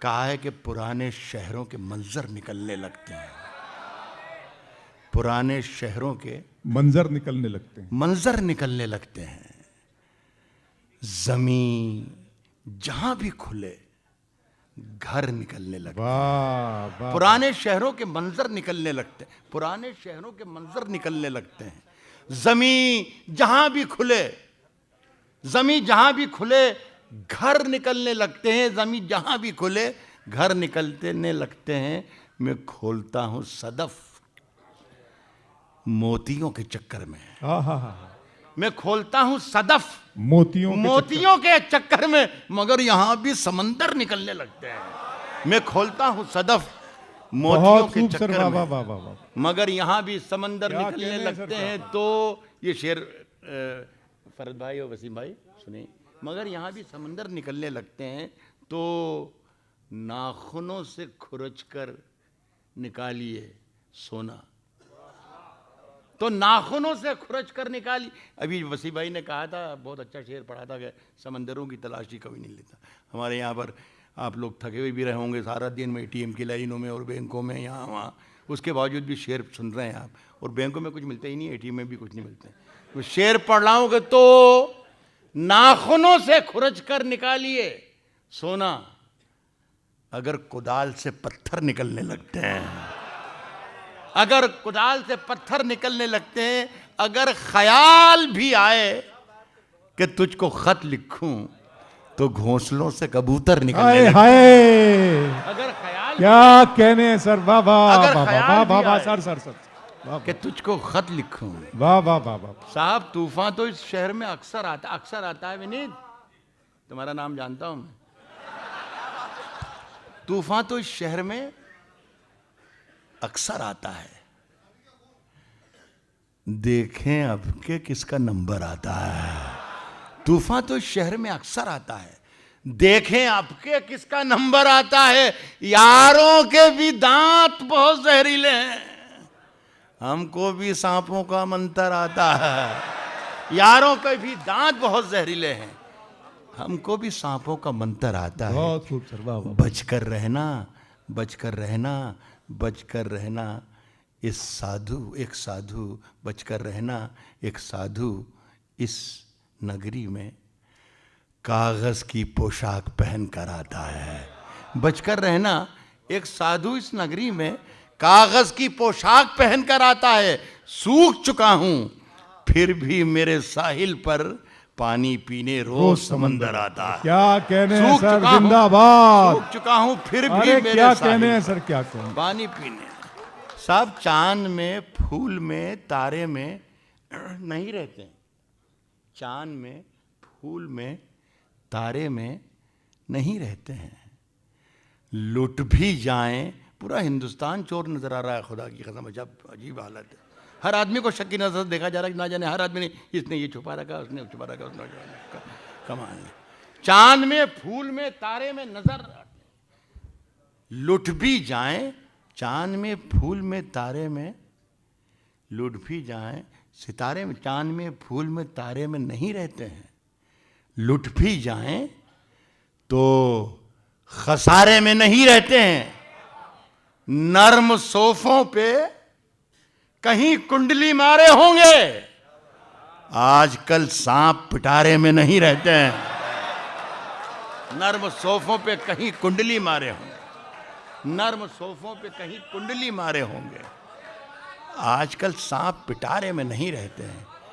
कहा है कि पुराने शहरों के मंजर निकलने लगते हैं, पुराने शहरों के मंजर निकलने लगते हैं, मंजर निकलने लगते हैं। जमीन जहां भी खुले घर निकलने लगते हैं। वाह वाह, पुराने शहरों के मंजर निकलने लगते हैं, पुराने शहरों के मंजर निकलने लगते हैं। जमीन जहां भी खुले, जमीन जहां भी खुले घर निकलने लगते हैं, जमीन जहां भी खुले घर निकलने लगते हैं। मैं खोलता हूं सदफ मोतियों के चक्कर में, मैं खोलता हूं सदफ मोतियों के चक्कर में, मगर यहां भी समंदर निकलने लगते हैं। मैं खोलता हूं सदफ मोतियों के चक्कर में, मगर यहां भी समंदर निकलने लगते हैं। तो ये शेर फरद भाई और वसीम भाई सुनिए, मगर यहां भी समंदर निकलने लगते हैं। तो नाखूनों से खुरच कर निकालिए सोना, तो नाखूनों से खुरच कर निकाली। अभी वसी भाई ने कहा था, बहुत अच्छा शेर पढ़ा था कि समंदरों की तलाशी कभी नहीं लेता। हमारे यहाँ पर आप लोग थके हुए भी रहे होंगे सारा दिन में एटीएम की लाइनों में और बैंकों में यहाँ वहाँ, उसके बावजूद भी शेर सुन रहे हैं आप। और बैंकों में कुछ मिलता ही नहीं, एटीएम में भी कुछ नहीं मिलते। तो शेर पढ़ रहा हूँ कि तो नाखूनों से खुरच कर निकालिए सोना, अगर कुदाल से पत्थर निकलने लगते हैं, अगर कुदाल से पत्थर निकलने लगते हैं, अगर ख्याल भी आए कि तुझको खत लिखूं तो घोंसलों से कबूतर निकलने लगते हैं। अगर ख्याल क्या कहने हैं सर, वाह वाह, अगर वाह वाह वाह सर सर सर, कि तुझको खत लिखूं। वाह वाह वाह वाह साहब, तूफान तो इस शहर में अक्सर आता है। विनीत, तुम्हारा नाम जानता हूं मैं। तूफान तो इस शहर में अक्सर आता है। देखें अब के किसका नंबर आता है। तूफान तो इस शहर में अक्सर आता है, देखें अब के किसका नंबर आता है। यारों के भी दांत बहुत जहरीले हैं, हमको भी सांपों का मंतर आता है। यारों के भी दांत बहुत जहरीले हैं, हमको भी सांपों का मंतर आता है। बहुत खूब सर, वाह वाह। बचकर रहना, बचकर रहना, बचकर रहना। एक साधु बचकर रहना। एक साधु इस नगरी में कागज की पोशाक पहन कर आता है। बचकर रहना। एक साधु इस नगरी में कागज की पोशाक पहन कर आता है। सूख चुका हूं फिर भी मेरे साहिल पर पानी पीने रोज समंदर आता है। क्या कहने हैं सर, जिंदाबाद। सूख चुका हूं फिर भी मेरे क्या कहने हैं सर, क्या कहने, पानी पीने। साहब, चांद में, फूल में, तारे में नहीं रहते हैं। चांद में, फूल में, तारे में नहीं रहते हैं। लुट भी जाएं, पूरा हिंदुस्तान चोर नजर आ रहा है। खुदा की कसम, अजीब हालत है। हर आदमी को शक की नजर देखा जा रहा है कि ना जाने हर आदमी ने, इसने ये छुपा रखा, उसने छुपा रखा, उसने कमाल है। चांद में, फूल में, तारे में नजर लुट भी जाएं। चांद में, फूल में, तारे में लुट भी जाएं। सितारे में, चांद में, फूल में, तारे में नहीं रहते हैं। लुट भी जाएं तो खसारे में नहीं रहते हैं। नर्म सोफों पे कहीं कुंडली मारे होंगे, आजकल सांप पिटारे में नहीं रहते हैं। नर्म सोफों पे कहीं कुंडली मारे होंगे, नर्म सोफों पे कहीं कुंडली मारे होंगे, आजकल सांप पिटारे में नहीं रहते हैं।